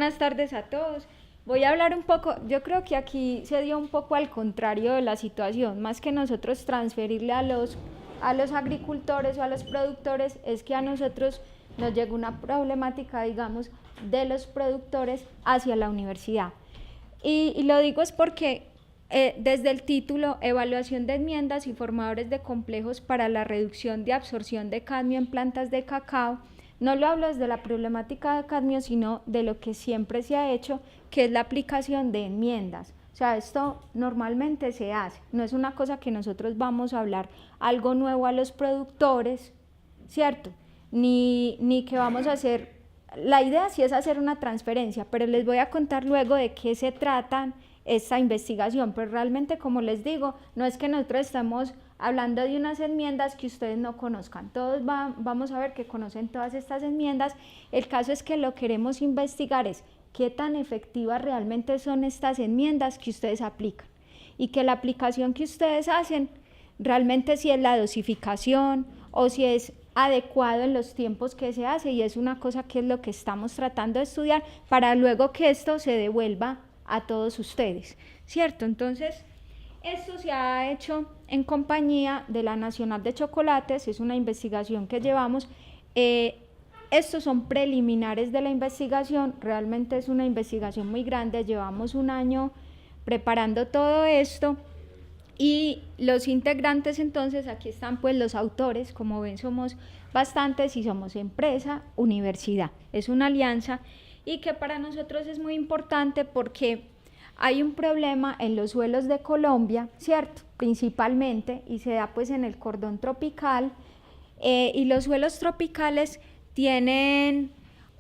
Buenas tardes a todos. Voy a hablar un poco, yo creo que aquí se dio un poco al contrario de la situación, más que nosotros transferirle a los agricultores o a los productores, es que a nosotros nos llegó una problemática, digamos, de los productores hacia la universidad. Y lo digo es porque desde el título, Evaluación de enmiendas y formadores de complejos para la reducción de absorción de cadmio en plantas de cacao, no lo hablo desde la problemática de cadmio, sino de lo que siempre se ha hecho, que es la aplicación de enmiendas. O sea, esto normalmente se hace, no es una cosa que nosotros vamos a hablar algo nuevo a los productores, ¿cierto? Ni que vamos a hacer, la idea sí es hacer una transferencia, pero les voy a contar luego de qué se trata esta investigación, pero realmente, como les digo, no es que nosotros estamos hablando de unas enmiendas que ustedes no conozcan, todos vamos a ver que conocen todas estas enmiendas. El caso es que lo queremos investigar es qué tan efectivas realmente son estas enmiendas que ustedes aplican y que la aplicación que ustedes hacen realmente si es la dosificación o si es adecuado en los tiempos que se hace, y es una cosa que es lo que estamos tratando de estudiar para luego que esto se devuelva a todos ustedes, ¿cierto? Entonces, esto se ha hecho en compañía de la Nacional de Chocolates, es una investigación que llevamos. Estos son preliminares de la investigación, realmente es una investigación muy grande, llevamos un año preparando todo esto, y los integrantes, entonces, aquí están pues los autores, como ven somos bastantes y somos empresa, universidad, es una alianza y que para nosotros es muy importante porque hay un problema en los suelos de Colombia, ¿cierto? Principalmente, y se da pues en el cordón tropical, y los suelos tropicales tienen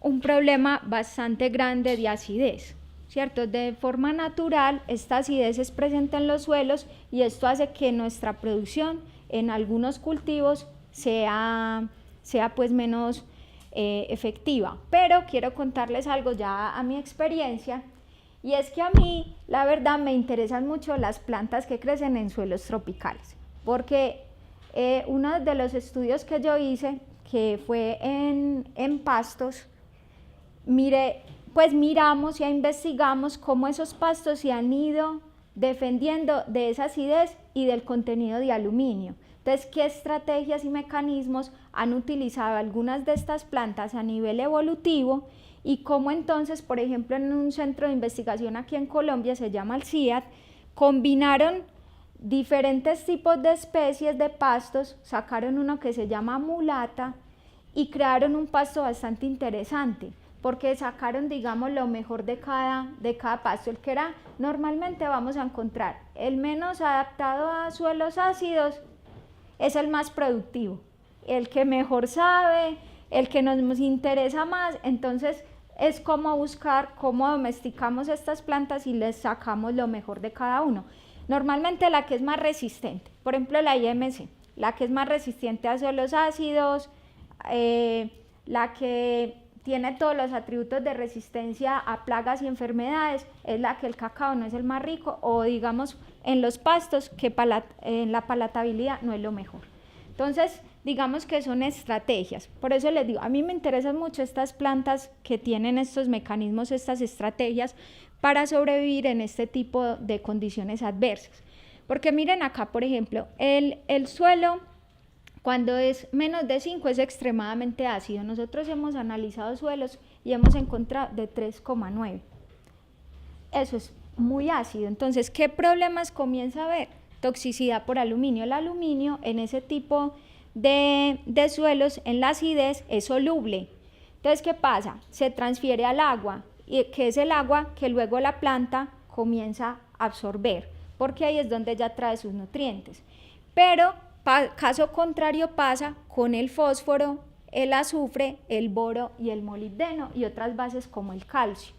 un problema bastante grande de acidez, ¿cierto? De forma natural, esta acidez es presente en los suelos y esto hace que nuestra producción en algunos cultivos sea pues menos efectiva. Pero quiero contarles algo ya a mi experiencia, y es que a mí, la verdad, me interesan mucho las plantas que crecen en suelos tropicales, porque uno de los estudios que yo hice, que fue en pastos, pues miramos y investigamos cómo esos pastos se han ido defendiendo de esa acidez y del contenido de aluminio. Entonces, ¿qué estrategias y mecanismos han utilizado algunas de estas plantas a nivel evolutivo? Y cómo entonces, por ejemplo, en un centro de investigación aquí en Colombia, se llama el CIAT, combinaron diferentes tipos de especies de pastos, sacaron uno que se llama mulata y crearon un pasto bastante interesante, porque sacaron, digamos, lo mejor de cada pasto. El que era, normalmente vamos a encontrar el menos adaptado a suelos ácidos, es el más productivo, el que mejor sabe, el que nos interesa más. Entonces es como buscar cómo domesticamos estas plantas y les sacamos lo mejor de cada uno. Normalmente la que es más resistente, por ejemplo la IMC, la que es más resistente a suelos ácidos, la que tiene todos los atributos de resistencia a plagas y enfermedades, es la que el cacao no es el más rico, o digamos en los pastos que en la palatabilidad no es lo mejor. Entonces, digamos que son estrategias. Por eso les digo, a mí me interesan mucho estas plantas que tienen estos mecanismos, estas estrategias para sobrevivir en este tipo de condiciones adversas. Porque miren acá, por ejemplo, el suelo, cuando es menos de 5 es extremadamente ácido. Nosotros hemos analizado suelos y hemos encontrado de 3,9. Eso es muy ácido. Entonces, ¿qué problemas comienza a haber? Toxicidad por aluminio. El aluminio en ese tipo de suelos, en la acidez, es soluble. Entonces, ¿qué pasa? Se transfiere al agua, y que es el agua que luego la planta comienza a absorber, porque ahí es donde ella trae sus nutrientes. Pero caso contrario pasa con el fósforo, el azufre, el boro y el molibdeno y otras bases como el calcio.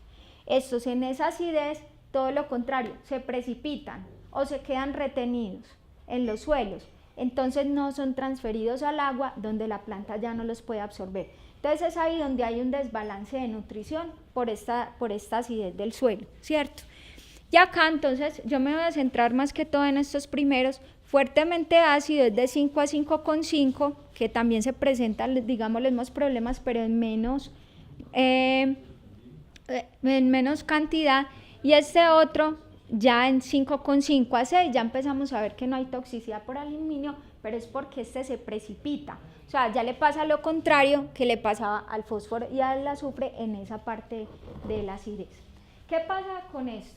Estos en esa acidez, todo lo contrario, se precipitan o se quedan retenidos en los suelos, entonces no son transferidos al agua donde la planta ya no los puede absorber. Entonces es ahí donde hay un desbalance de nutrición por esta acidez del suelo, ¿cierto? Y acá entonces yo me voy a centrar más que todo en estos primeros. Fuertemente ácido es de 5 a 5,5, que también se presentan, digamos, los mismos problemas, pero en menos en menos cantidad, y este otro ya en 5,5 a 6 ya empezamos a ver que no hay toxicidad por aluminio, pero es porque este se precipita. O sea, ya le pasa lo contrario que le pasaba al fósforo y al azufre en esa parte de la acidez. ¿Qué pasa con esto?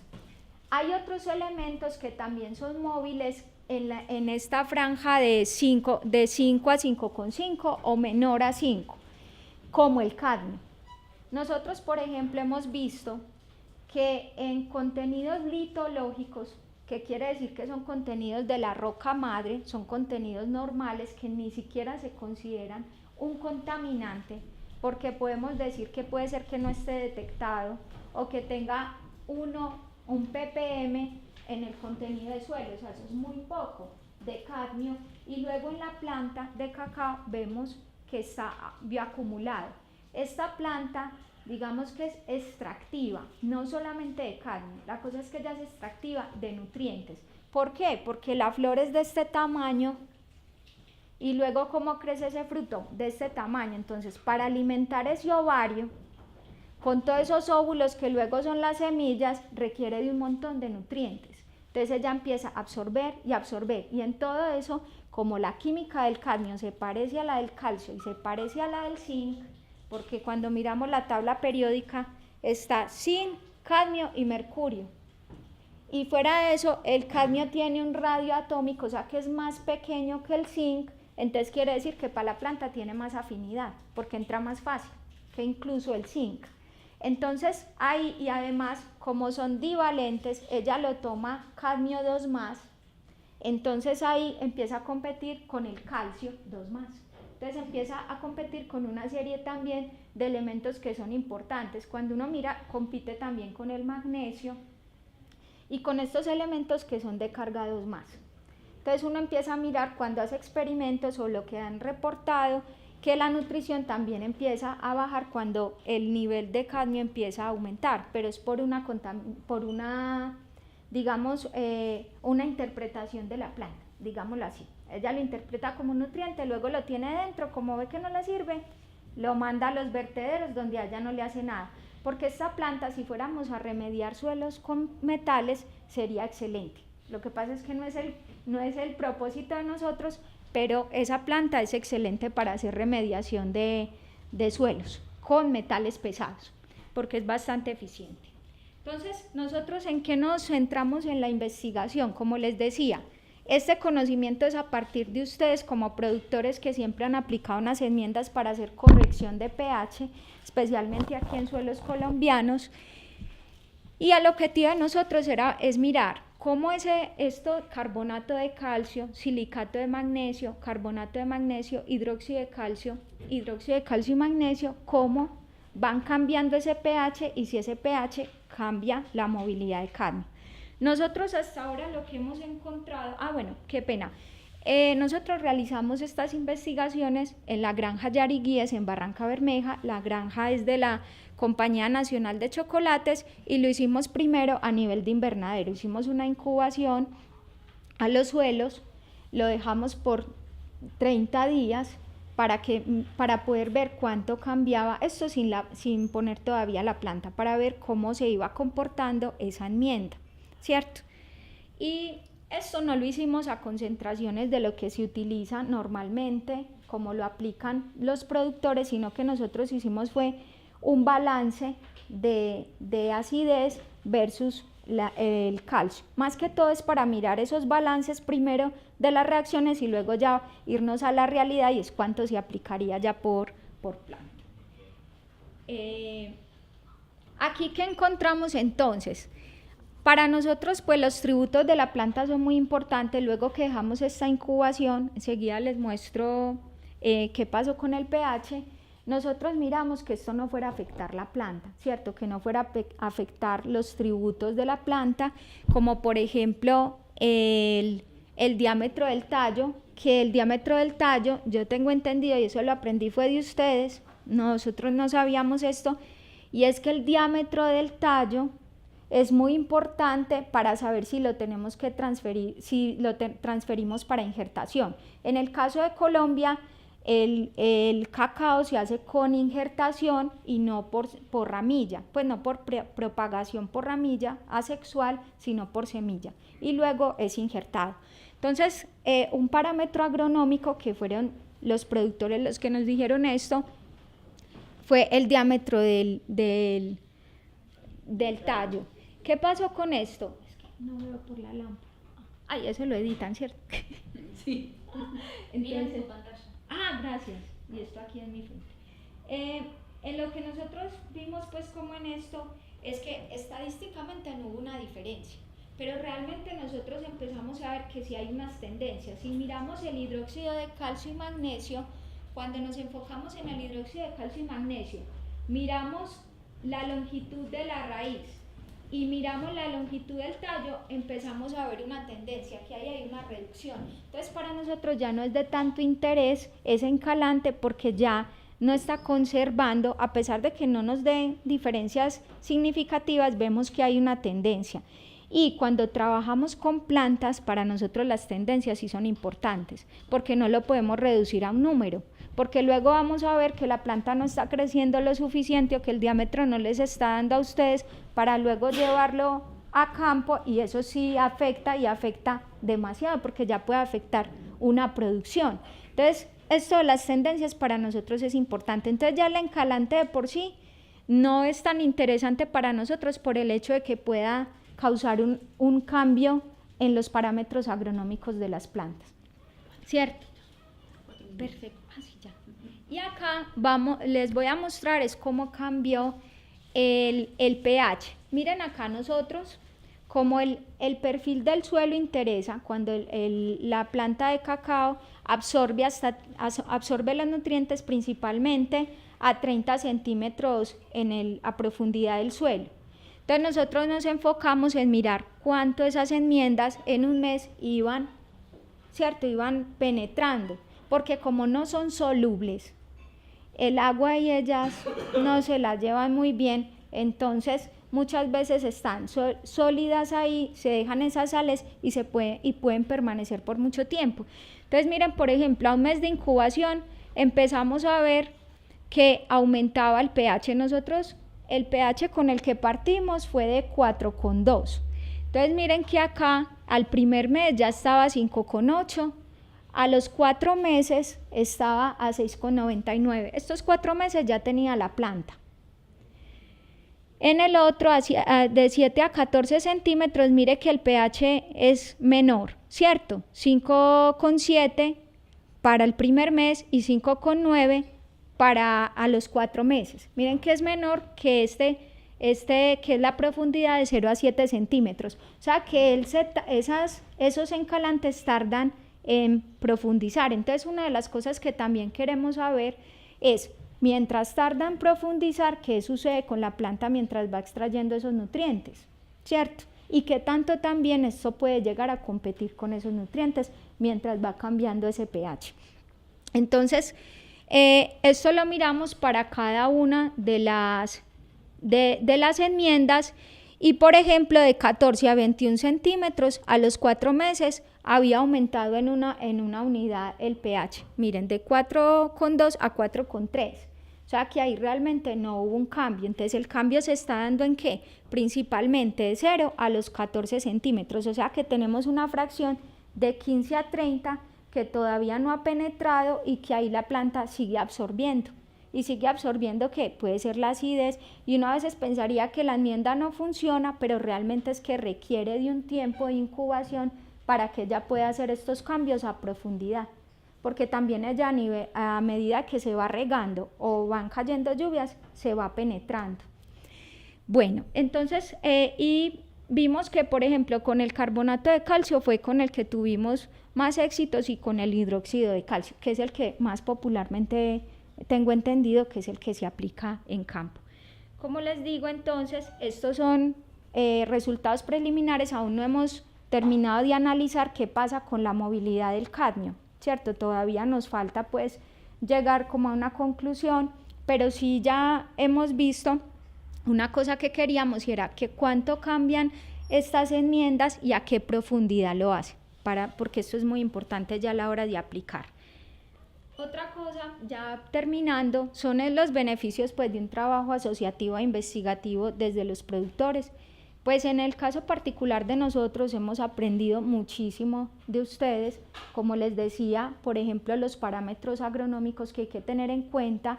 Hay otros elementos que también son móviles en esta franja de 5 a 5,5 o menor a 5, como el cadmio. Nosotros, por ejemplo, hemos visto que en contenidos litológicos, que quiere decir que son contenidos de la roca madre, son contenidos normales que ni siquiera se consideran un contaminante, porque podemos decir que puede ser que no esté detectado o que tenga un ppm en el contenido de suelo, o sea, eso es muy poco de cadmio, y luego en la planta de cacao vemos que está bioacumulado. Esta planta, digamos que es extractiva, no solamente de cadmio, la cosa es que ella es extractiva de nutrientes. ¿Por qué? Porque la flor es de este tamaño y luego ¿cómo crece ese fruto? De este tamaño. Entonces, para alimentar ese ovario, con todos esos óvulos que luego son las semillas, requiere de un montón de nutrientes. Entonces ella empieza a absorber, y en todo eso, como la química del cadmio se parece a la del calcio y se parece a la del zinc, porque cuando miramos la tabla periódica está zinc, cadmio y mercurio. Y fuera de eso, el cadmio tiene un radio atómico, o sea que es más pequeño que el zinc, entonces quiere decir que para la planta tiene más afinidad, porque entra más fácil que incluso el zinc. Entonces ahí, y además como son divalentes, ella lo toma cadmio 2+, entonces ahí empieza a competir con el calcio 2+. Entonces empieza a competir con una serie también de elementos que son importantes. Cuando uno mira, compite también con el magnesio y con estos elementos que son de carga 2+. Entonces uno empieza a mirar cuando hace experimentos o lo que han reportado, que la nutrición también empieza a bajar cuando el nivel de cadmio empieza a aumentar, pero es por una digamos, una interpretación de la planta, digámoslo así. Ella lo interpreta como un nutriente, luego lo tiene dentro, como ve que no le sirve, lo manda a los vertederos donde a ella no le hace nada, porque esta planta, si fuéramos a remediar suelos con metales, sería excelente. Lo que pasa es que no es el propósito de nosotros, pero esa planta es excelente para hacer remediación de suelos con metales pesados, porque es bastante eficiente. Entonces, nosotros ¿en qué nos centramos en la investigación? Como les decía, este conocimiento es a partir de ustedes como productores que siempre han aplicado unas enmiendas para hacer corrección de pH, especialmente aquí en suelos colombianos, y el objetivo de nosotros es mirar cómo carbonato de calcio, silicato de magnesio, carbonato de magnesio, hidróxido de calcio y magnesio, cómo van cambiando ese pH y si ese pH cambia la movilidad de cadmio. Nosotros hasta ahora lo que hemos encontrado, nosotros realizamos estas investigaciones en la granja Yariguíes en Barranca Bermeja. La granja es de la Compañía Nacional de Chocolates y lo hicimos primero a nivel de invernadero. Hicimos una incubación a los suelos, lo dejamos por 30 días para poder ver cuánto cambiaba, esto sin poner todavía la planta, para ver cómo se iba comportando esa enmienda, ¿cierto? Y esto no lo hicimos a concentraciones de lo que se utiliza normalmente, como lo aplican los productores, sino que nosotros hicimos fue un balance de acidez versus el calcio. Más que todo es para mirar esos balances primero de las reacciones y luego ya irnos a la realidad y es cuánto se aplicaría ya por planta. Aquí que encontramos entonces, para nosotros pues los tributos de la planta son muy importantes. Luego que dejamos esta incubación, enseguida les muestro qué pasó con el pH. Nosotros miramos que esto no fuera a afectar la planta, ¿cierto? Que no fuera a afectar los tributos de la planta, como por ejemplo el diámetro del tallo, que el diámetro del tallo, yo tengo entendido, y eso lo aprendí fue de ustedes, nosotros no sabíamos esto, y es que el diámetro del tallo es muy importante para saber si lo tenemos que transferir, si lo transferimos para injertación. En el caso de Colombia, el cacao se hace con injertación y no por ramilla, pues no por propagación por ramilla asexual, sino por semilla, y luego es injertado. Entonces, un parámetro agronómico que fueron los productores los que nos dijeron esto, fue el diámetro del tallo. ¿Qué pasó con esto? Es que no veo por la lámpara. Ay, eso lo editan, ¿cierto? Sí. Entonces, gracias. Y esto aquí es mi frente. En lo que nosotros vimos, pues, como en esto, es que estadísticamente no hubo una diferencia. Pero realmente nosotros empezamos a ver que sí hay unas tendencias. Si miramos el hidróxido de calcio y magnesio, cuando nos enfocamos en el hidróxido de calcio y magnesio, miramos la longitud de la raíz y miramos la longitud del tallo, empezamos a ver una tendencia, que ahí hay una reducción. Entonces para nosotros ya no es de tanto interés ese encalante, porque ya no está conservando, a pesar de que no nos den diferencias significativas, vemos que hay una tendencia. Y cuando trabajamos con plantas, para nosotros las tendencias sí son importantes, porque no lo podemos reducir a un número, porque luego vamos a ver que la planta no está creciendo lo suficiente o que el diámetro no les está dando a ustedes para luego llevarlo a campo, y eso sí afecta, y afecta demasiado, porque ya puede afectar una producción. Entonces, esto de las tendencias para nosotros es importante. Entonces ya el encalante de por sí no es tan interesante para nosotros por el hecho de que pueda causar un cambio en los parámetros agronómicos de las plantas, ¿cierto? Perfecto, así ya. Y acá les voy a mostrar es cómo cambió el pH. Miren acá nosotros, como el perfil del suelo interesa cuando la planta de cacao absorbe los nutrientes principalmente a 30 centímetros a profundidad del suelo. Entonces nosotros nos enfocamos en mirar cuánto esas enmiendas en un mes iban, ¿cierto? Iban penetrando, porque como no son solubles, el agua y ellas no se las llevan muy bien, entonces muchas veces están sólidas ahí, se dejan esas sales y pueden permanecer por mucho tiempo. Entonces miren, por ejemplo, a un mes de incubación empezamos a ver que aumentaba el pH. Nosotros, el pH con el que partimos fue de 4,2. Entonces miren que acá al primer mes ya estaba a 5,8, a los 4 meses estaba a 6,99. Estos 4 meses ya tenía la planta. En el otro, de 7 a 14 centímetros, mire que el pH es menor, ¿cierto? 5,7 para el primer mes y 5,9 a los 4 meses. Miren que es menor que que es la profundidad de 0 a 7 centímetros. O sea que esos encalantes tardan en profundizar. Entonces una de las cosas que también queremos saber es, mientras tarda en profundizar, qué sucede con la planta mientras va extrayendo esos nutrientes, ¿cierto? Y qué tanto también esto puede llegar a competir con esos nutrientes mientras va cambiando ese pH. Entonces, esto lo miramos para cada una de las enmiendas, y por ejemplo de 14 a 21 centímetros a los 4 meses había aumentado en una unidad el pH. Miren, de 4,2 a 4,3. O sea que ahí realmente no hubo un cambio. Entonces el cambio se está dando en ¿qué? Principalmente de 0 a los 14 centímetros. O sea que tenemos una fracción de 15 a 30 que todavía no ha penetrado y que ahí la planta sigue absorbiendo. Y sigue absorbiendo ¿qué? Puede ser la acidez, y uno a veces pensaría que la enmienda no funciona, pero realmente es que requiere de un tiempo de incubación para que ella pueda hacer estos cambios a profundidad, porque también ella a medida que se va regando o van cayendo lluvias, se va penetrando. Bueno, entonces, y vimos que, por ejemplo, con el carbonato de calcio fue con el que tuvimos más éxitos, y con el hidróxido de calcio, que es el que más popularmente tengo entendido que es el que se aplica en campo. Como les digo, entonces, estos son resultados preliminares. Aún no hemos terminado de analizar qué pasa con la movilidad del cadmio, ¿cierto? Todavía nos falta pues llegar como a una conclusión, pero sí ya hemos visto una cosa que queríamos, y era que cuánto cambian estas enmiendas y a qué profundidad lo hacen, porque esto es muy importante ya a la hora de aplicar. Otra cosa, ya terminando, son los beneficios pues, de un trabajo asociativo e investigativo desde los productores. Pues en el caso particular de nosotros hemos aprendido muchísimo de ustedes, como les decía, por ejemplo, los parámetros agronómicos que hay que tener en cuenta.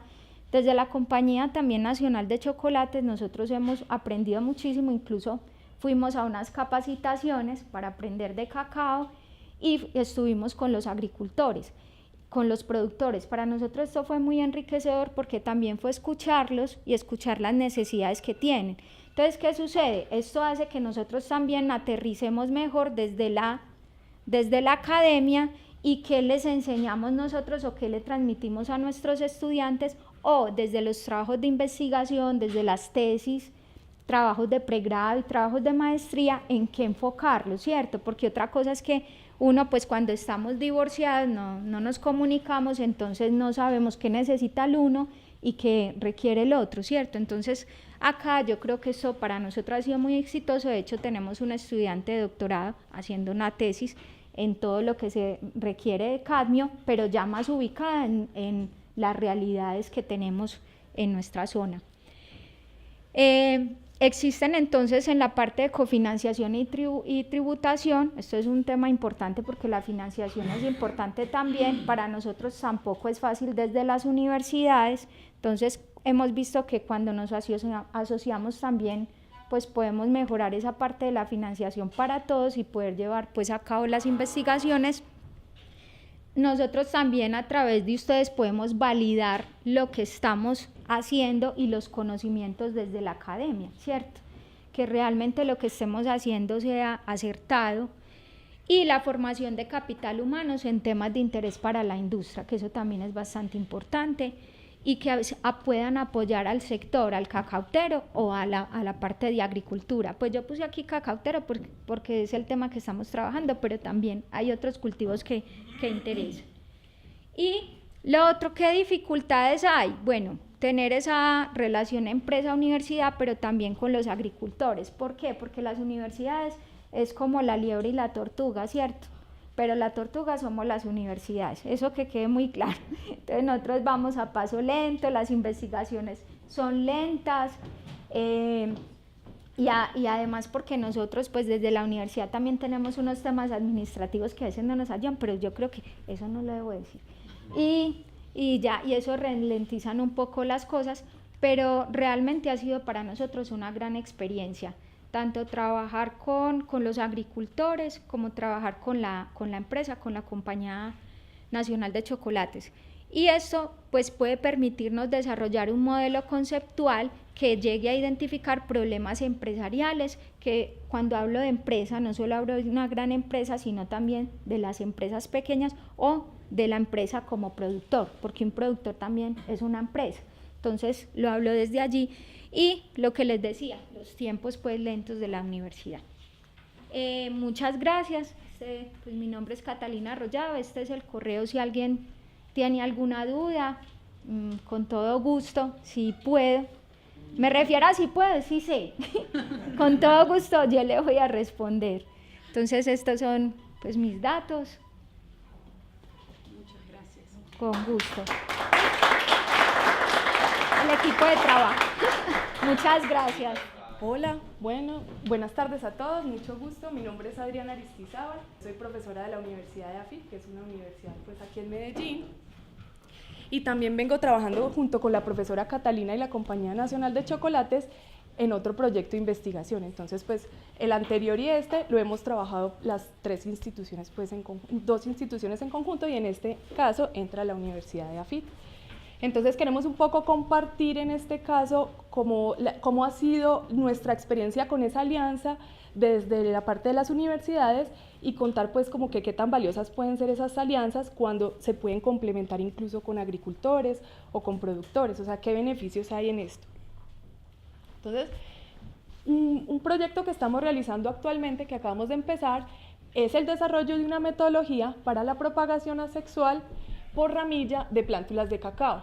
Desde la Compañía también Nacional de Chocolates nosotros hemos aprendido muchísimo, incluso fuimos a unas capacitaciones para aprender de cacao y estuvimos con los agricultores, con los productores. Para nosotros esto fue muy enriquecedor porque también fue escucharlos y escuchar las necesidades que tienen. Entonces, ¿qué sucede? Esto hace que nosotros también aterricemos mejor desde la academia y qué les enseñamos nosotros o qué le transmitimos a nuestros estudiantes o desde los trabajos de investigación, desde las tesis, trabajos de pregrado y trabajos de maestría, en qué enfocarlo, ¿cierto? Porque otra cosa es que uno, pues cuando estamos divorciados no nos comunicamos, entonces no sabemos qué necesita el uno y qué requiere el otro, ¿cierto? Entonces acá yo creo que eso para nosotros ha sido muy exitoso. De hecho tenemos un estudiante de doctorado haciendo una tesis en todo lo que se requiere de cadmio, pero ya más ubicada en las realidades que tenemos en nuestra zona. Existen entonces en la parte de cofinanciación y tributación, esto es un tema importante porque la financiación es importante también, para nosotros tampoco es fácil desde las universidades, entonces hemos visto que cuando nos asociamos también pues podemos mejorar esa parte de la financiación para todos y poder llevar pues a cabo las investigaciones. Nosotros también a través de ustedes podemos validar lo que estamos haciendo y los conocimientos desde la academia, ¿cierto? Que realmente lo que estemos haciendo sea acertado, y la formación de capital humano en temas de interés para la industria, que eso también es bastante importante, y que puedan apoyar al sector, al cacautero o a la parte de agricultura. Pues yo puse aquí cacautero porque es el tema que estamos trabajando, pero también hay otros cultivos que interesan. Y lo otro, ¿qué dificultades hay? Bueno, tener esa relación empresa-universidad, pero también con los agricultores. ¿Por qué? Porque las universidades es como la liebre y la tortuga, ¿cierto? Pero la tortuga somos las universidades, eso que quede muy claro. Entonces nosotros vamos a paso lento, las investigaciones son lentas, y además porque nosotros pues desde la universidad también tenemos unos temas administrativos que a veces no nos ayudan, pero yo creo que eso no lo debo decir. Y eso ralentizan un poco las cosas, pero realmente ha sido para nosotros una gran experiencia, tanto trabajar con los agricultores como trabajar con la empresa, con la Compañía Nacional de Chocolates. Y esto pues puede permitirnos desarrollar un modelo conceptual que llegue a identificar problemas empresariales, que cuando hablo de empresa no solo hablo de una gran empresa, sino también de las empresas pequeñas o de la empresa como productor, porque un productor también es una empresa. Entonces lo hablo desde allí. Y lo que les decía, los tiempos pues lentos de la universidad. Muchas gracias. Pues mi nombre es Catalina Arroyave, este es el correo si alguien tiene alguna duda, con todo gusto, si puedo. Me refiero a si puedo, sí sé. Con todo gusto yo le voy a responder. Entonces estos son pues mis datos. Muchas gracias. Con gusto. El equipo de trabajo. Muchas gracias. Hola, buenas tardes a todos, mucho gusto. Mi nombre es Adriana Aristizábal, soy profesora de la Universidad de AFIT, que es una universidad pues aquí en Medellín. Y también vengo trabajando junto con la profesora Catalina y la Compañía Nacional de Chocolates en otro proyecto de investigación. Entonces, pues el anterior y este lo hemos trabajado las tres instituciones, pues dos instituciones en conjunto, y en este caso entra la Universidad de AFIT. Entonces queremos un poco compartir en este caso cómo ha sido nuestra experiencia con esa alianza desde la parte de las universidades y contar pues como que qué tan valiosas pueden ser esas alianzas cuando se pueden complementar incluso con agricultores o con productores, o sea, qué beneficios hay en esto. Entonces, un proyecto que estamos realizando actualmente, que acabamos de empezar, es el desarrollo de una metodología para la propagación asexual por ramilla de plántulas de cacao.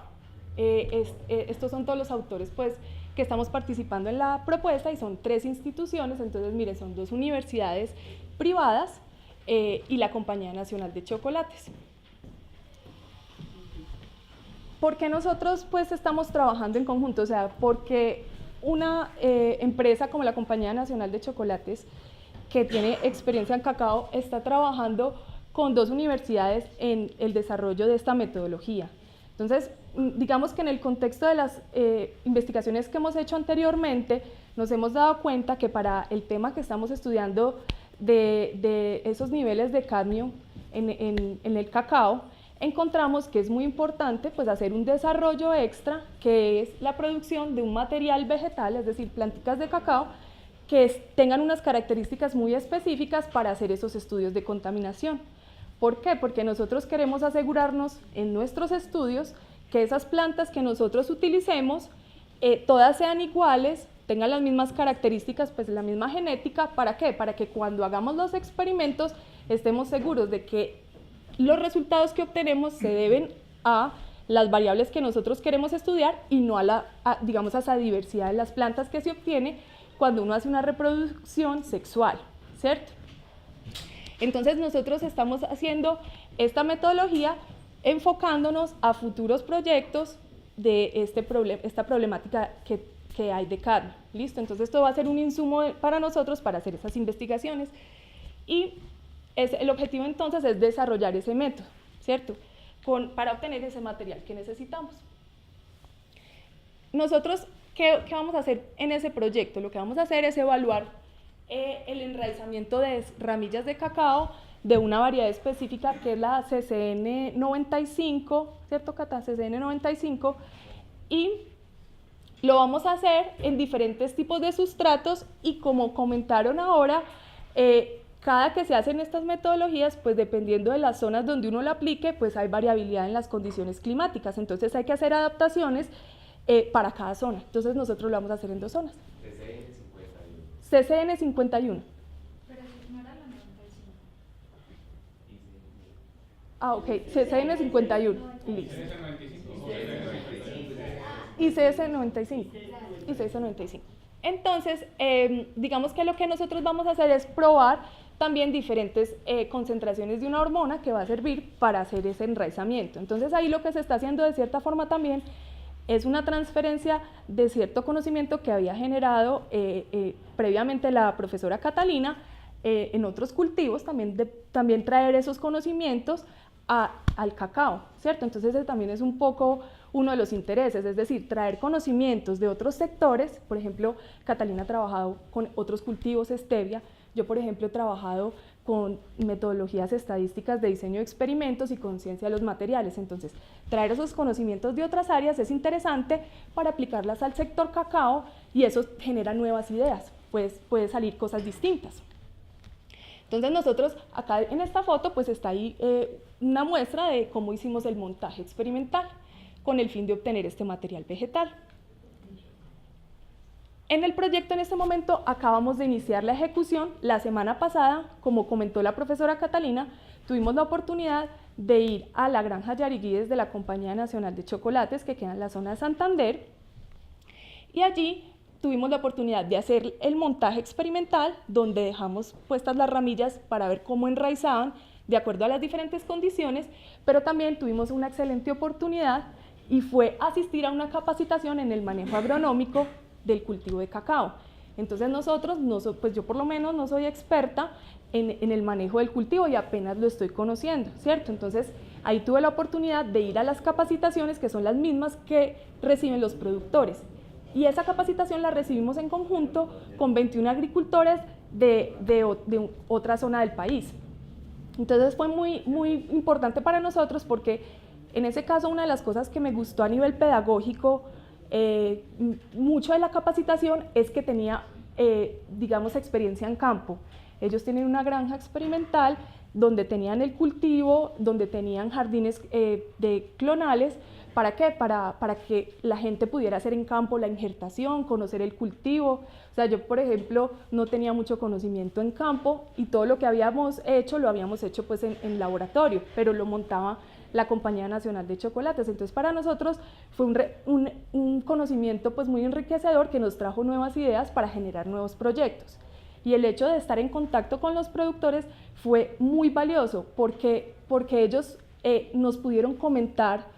Estos son todos los autores pues, que estamos participando en la propuesta y son tres instituciones, entonces miren, son dos universidades privadas y la Compañía Nacional de Chocolates. ¿por qué nosotros pues estamos trabajando en conjunto? O sea, porque una empresa como la Compañía Nacional de Chocolates, que tiene experiencia en cacao, está trabajando con 2 universidades en el desarrollo de esta metodología. Entonces, digamos que en el contexto de las investigaciones que hemos hecho anteriormente, nos hemos dado cuenta que para el tema que estamos estudiando de esos niveles de cadmio en el cacao, encontramos que es muy importante pues, hacer un desarrollo extra, que es la producción de un material vegetal, es decir, planticas de cacao, que tengan unas características muy específicas para hacer esos estudios de contaminación. ¿Por qué? Porque nosotros queremos asegurarnos en nuestros estudios que esas plantas que nosotros utilicemos, todas sean iguales, tengan las mismas características, pues la misma genética. ¿Para qué? Para que cuando hagamos los experimentos estemos seguros de que los resultados que obtenemos se deben a las variables que nosotros queremos estudiar y no digamos, a esa diversidad de las plantas que se obtiene cuando uno hace una reproducción sexual, ¿cierto? Entonces nosotros estamos haciendo esta metodología enfocándonos a futuros proyectos de esta problemática que hay de cadmio, ¿listo? Entonces esto va a ser un insumo para nosotros para hacer esas investigaciones y el objetivo entonces es desarrollar ese método, ¿cierto? Para obtener ese material que necesitamos. Nosotros, ¿qué vamos a hacer en ese proyecto? Lo que vamos a hacer es evaluar el enraizamiento de ramillas de cacao de una variedad específica que es la CCN 95, ¿cierto, Cata? CCN 95, y lo vamos a hacer en diferentes tipos de sustratos y como comentaron ahora, cada que se hacen estas metodologías, pues dependiendo de las zonas donde uno la aplique, pues hay variabilidad en las condiciones climáticas, entonces hay que hacer adaptaciones para cada zona. Entonces nosotros lo vamos a hacer en 2 zonas. CCN 51. Pero no era la 95. Ah, ok, CCN 51. Listo. Y CS 95. Y CS 95. Entonces, digamos que lo que nosotros vamos a hacer es probar también diferentes concentraciones de una hormona que va a servir para hacer ese enraizamiento. Entonces ahí lo que se está haciendo de cierta forma también es una transferencia de cierto conocimiento que había generado previamente la profesora Catalina en otros cultivos, también traer esos conocimientos al cacao, ¿cierto? Entonces ese también es un poco uno de los intereses, es decir, traer conocimientos de otros sectores. Por ejemplo, Catalina ha trabajado con otros cultivos stevia, yo por ejemplo he trabajado con metodologías estadísticas de diseño de experimentos y conciencia de los materiales. Entonces, traer esos conocimientos de otras áreas es interesante para aplicarlas al sector cacao y eso genera nuevas ideas, pues puede salir cosas distintas. Entonces nosotros acá en esta foto pues está ahí una muestra de cómo hicimos el montaje experimental con el fin de obtener este material vegetal. En el proyecto en este momento acabamos de iniciar la ejecución. La semana pasada, como comentó la profesora Catalina, tuvimos la oportunidad de ir a la granja Yariguíes de la Compañía Nacional de Chocolates que queda en la zona de Santander y allí tuvimos la oportunidad de hacer el montaje experimental donde dejamos puestas las ramillas para ver cómo enraizaban de acuerdo a las diferentes condiciones, pero también tuvimos una excelente oportunidad y fue asistir a una capacitación en el manejo agronómico del cultivo de cacao. Entonces nosotros, pues yo por lo menos no soy experta en el manejo del cultivo y apenas lo estoy conociendo, ¿cierto? Entonces ahí tuve la oportunidad de ir a las capacitaciones que son las mismas que reciben los productores. Y esa capacitación la recibimos en conjunto con 21 agricultores de otra zona del país. Entonces fue muy importante para nosotros porque en ese caso una de las cosas que me gustó a nivel pedagógico mucho de la capacitación es que tenía, digamos, experiencia en campo. Ellos tienen una granja experimental donde tenían el cultivo, donde tenían jardines de clonales. ¿Para qué? Para que la gente pudiera hacer en campo la injertación, conocer el cultivo. O sea, yo, por ejemplo, no tenía mucho conocimiento en campo y todo lo que habíamos hecho, lo habíamos hecho pues en laboratorio, pero lo montaba la Compañía Nacional de Chocolates. Entonces, para nosotros fue un conocimiento pues muy enriquecedor que nos trajo nuevas ideas para generar nuevos proyectos. Y el hecho de estar en contacto con los productores fue muy valioso porque ellos nos pudieron comentar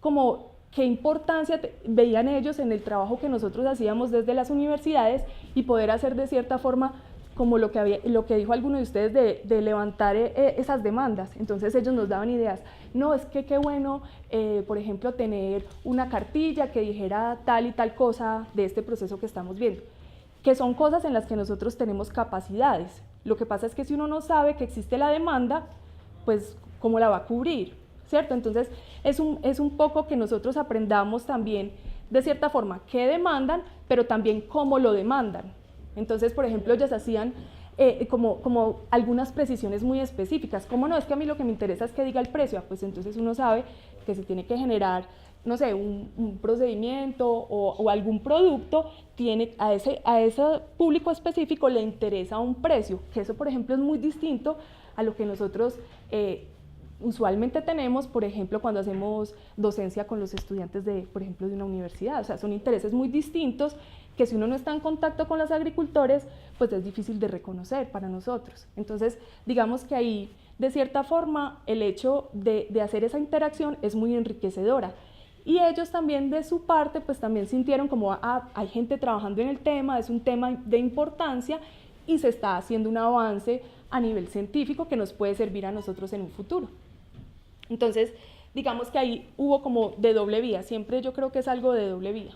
como qué importancia veían ellos en el trabajo que nosotros hacíamos desde las universidades y poder hacer de cierta forma como lo que dijo alguno de ustedes de levantar esas demandas. Entonces ellos nos daban ideas. No, es que qué bueno, por ejemplo, tener una cartilla que dijera tal y tal cosa de este proceso que estamos viendo, que son cosas en las que nosotros tenemos capacidades. Lo que pasa es que si uno no sabe que existe la demanda, pues ¿cómo la va a cubrir? ¿Cierto? Entonces es un poco que nosotros aprendamos también de cierta forma qué demandan, pero también cómo lo demandan. Entonces, por ejemplo, ellos hacían como algunas precisiones muy específicas. ¿Cómo no? Es que a mí lo que me interesa es que diga el precio. Pues entonces uno sabe que se tiene que generar, no sé, un procedimiento o algún producto, a ese público específico le interesa un precio, que eso, por ejemplo, es muy distinto a lo que nosotros usualmente tenemos, por ejemplo, cuando hacemos docencia con los estudiantes por ejemplo, de una universidad. O sea, son intereses muy distintos que si uno no está en contacto con los agricultores, pues es difícil de reconocer para nosotros. Entonces, digamos que ahí, de cierta forma, el hecho de hacer esa interacción es muy enriquecedora. Y ellos también, de su parte, pues también sintieron como, hay gente trabajando en el tema, es un tema de importancia y se está haciendo un avance a nivel científico que nos puede servir a nosotros en un futuro. Entonces, digamos que ahí hubo como de doble vía, siempre yo creo que es algo de doble vía.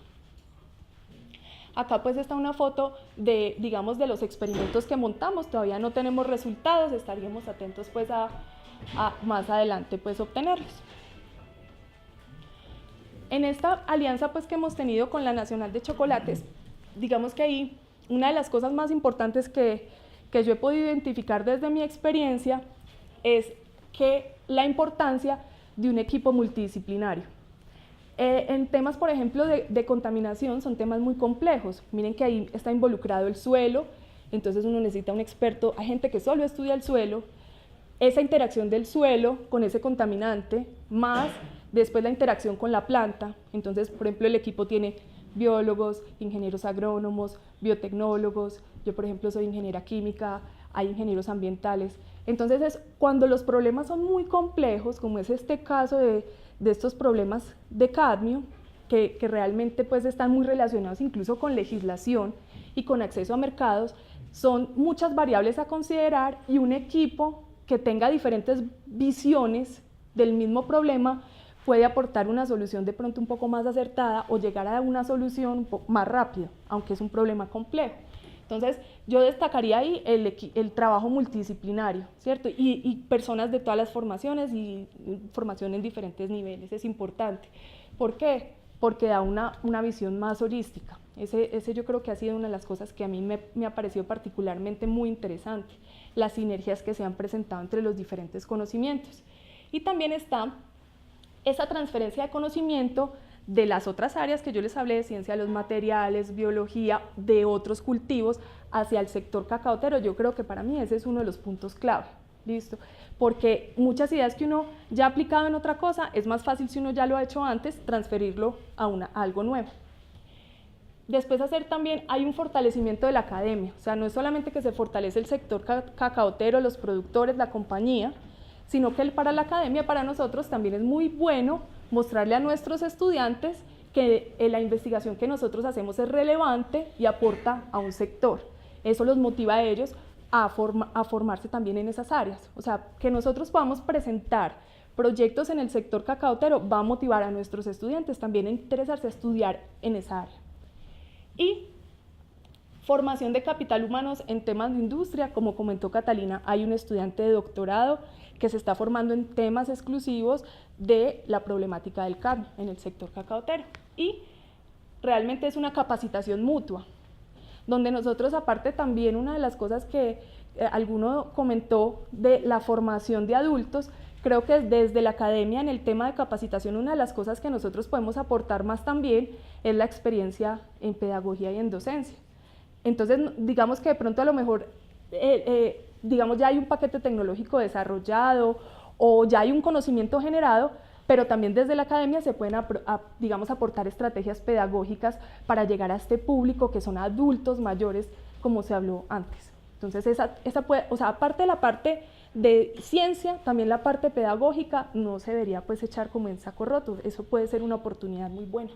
Acá pues está una foto digamos, de los experimentos que montamos, todavía no tenemos resultados, estaríamos atentos pues a más adelante pues obtenerlos. En esta alianza pues que hemos tenido con la Nacional de Chocolates, digamos que ahí una de las cosas más importantes que yo he podido identificar desde mi experiencia es que la importancia de un equipo multidisciplinario. En temas, por ejemplo, de contaminación, son temas muy complejos. Miren que ahí está involucrado el suelo, entonces uno necesita un experto, hay gente que solo estudia el suelo, esa interacción del suelo con ese contaminante, más después la interacción con la planta. Entonces, por ejemplo, el equipo tiene biólogos, ingenieros agrónomos, biotecnólogos, yo por ejemplo soy ingeniera química, hay ingenieros ambientales. Entonces, cuando los problemas son muy complejos, como es este caso de estos problemas de cadmio, que realmente pues están muy relacionados incluso con legislación y con acceso a mercados, son muchas variables a considerar y un equipo que tenga diferentes visiones del mismo problema puede aportar una solución de pronto un poco más acertada o llegar a una solución más rápido, aunque es un problema complejo. Entonces, yo destacaría ahí el trabajo multidisciplinario, ¿cierto? Y personas de todas las formaciones y formación en diferentes niveles, es importante. ¿Por qué? Porque da una visión más holística. Ese yo creo que ha sido una de las cosas que a mí me ha parecido particularmente muy interesante, las sinergias que se han presentado entre los diferentes conocimientos. Y también está esa transferencia de conocimiento de las otras áreas que yo les hablé, de ciencia de los materiales, biología, de otros cultivos, hacia el sector cacaotero. Yo creo que para mí ese es uno de los puntos clave, ¿listo? Porque muchas ideas que uno ya ha aplicado en otra cosa, es más fácil si uno ya lo ha hecho antes, transferirlo a algo nuevo. Después hay un fortalecimiento de la academia, o sea, no es solamente que se fortalece el sector cacaotero, los productores, la compañía, sino que para la academia, para nosotros también es muy bueno mostrarle a nuestros estudiantes que la investigación que nosotros hacemos es relevante y aporta a un sector. Eso los motiva a ellos a formarse también en esas áreas. O sea, que nosotros podamos presentar proyectos en el sector cacaotero va a motivar a nuestros estudiantes también a interesarse a estudiar en esa área. Y formación de capital humanos en temas de industria, como comentó Catalina, hay un estudiante de doctorado que se está formando en temas exclusivos de la problemática del cadmio en el sector cacaotero. Y realmente es una capacitación mutua, donde nosotros, aparte también una de las cosas que alguno comentó de la formación de adultos, creo que desde la academia en el tema de capacitación una de las cosas que nosotros podemos aportar más también es la experiencia en pedagogía y en docencia. Entonces, digamos que de pronto a lo mejor, digamos ya hay un paquete tecnológico desarrollado o ya hay un conocimiento generado, pero también desde la academia se pueden, digamos, aportar estrategias pedagógicas para llegar a este público que son adultos mayores, como se habló antes. Entonces, esa puede, o sea, aparte de la parte de ciencia, también la parte pedagógica no se debería pues echar como en saco roto, eso puede ser una oportunidad muy buena.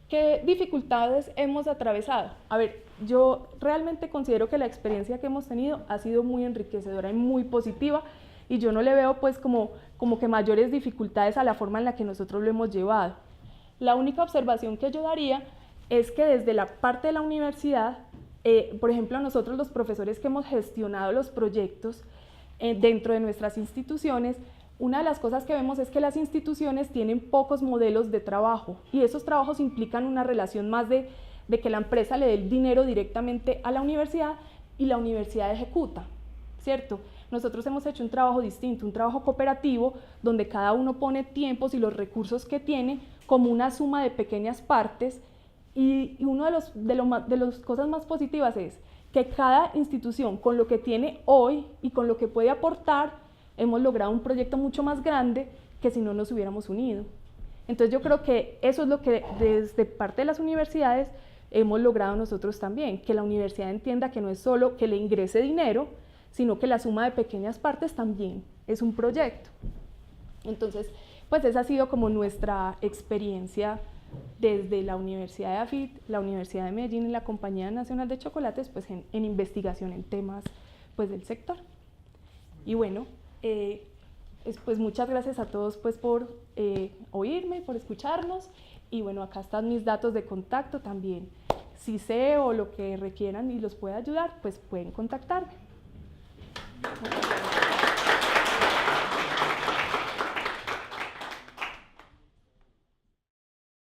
¿Qué dificultades hemos atravesado? A ver, yo realmente considero que la experiencia que hemos tenido ha sido muy enriquecedora y muy positiva, y yo no le veo pues como que mayores dificultades a la forma en la que nosotros lo hemos llevado. La única observación que yo daría es que desde la parte de la universidad, por ejemplo, nosotros los profesores que hemos gestionado los proyectos dentro de nuestras instituciones, una de las cosas que vemos es que las instituciones tienen pocos modelos de trabajo, y esos trabajos implican una relación más de que la empresa le dé el dinero directamente a la universidad y la universidad ejecuta, ¿cierto? Nosotros hemos hecho un trabajo distinto, un trabajo cooperativo, donde cada uno pone tiempos y los recursos que tiene como una suma de pequeñas partes, y una de las cosas más positivas es que cada institución, con lo que tiene hoy y con lo que puede aportar, hemos logrado un proyecto mucho más grande que si no nos hubiéramos unido. Entonces yo creo que eso es lo que desde parte de las universidades hemos logrado nosotros también, que la universidad entienda que no es solo que le ingrese dinero, sino que la suma de pequeñas partes también es un proyecto. Entonces, pues esa ha sido como nuestra experiencia desde la Universidad de AFIT, la Universidad de Medellín y la Compañía Nacional de Chocolates, pues en investigación en temas pues del sector. Y bueno, pues muchas gracias a todos pues por oírme, por escucharnos, y bueno, acá están mis datos de contacto también. Si sé o lo que requieran y los pueda ayudar, pues pueden contactarme.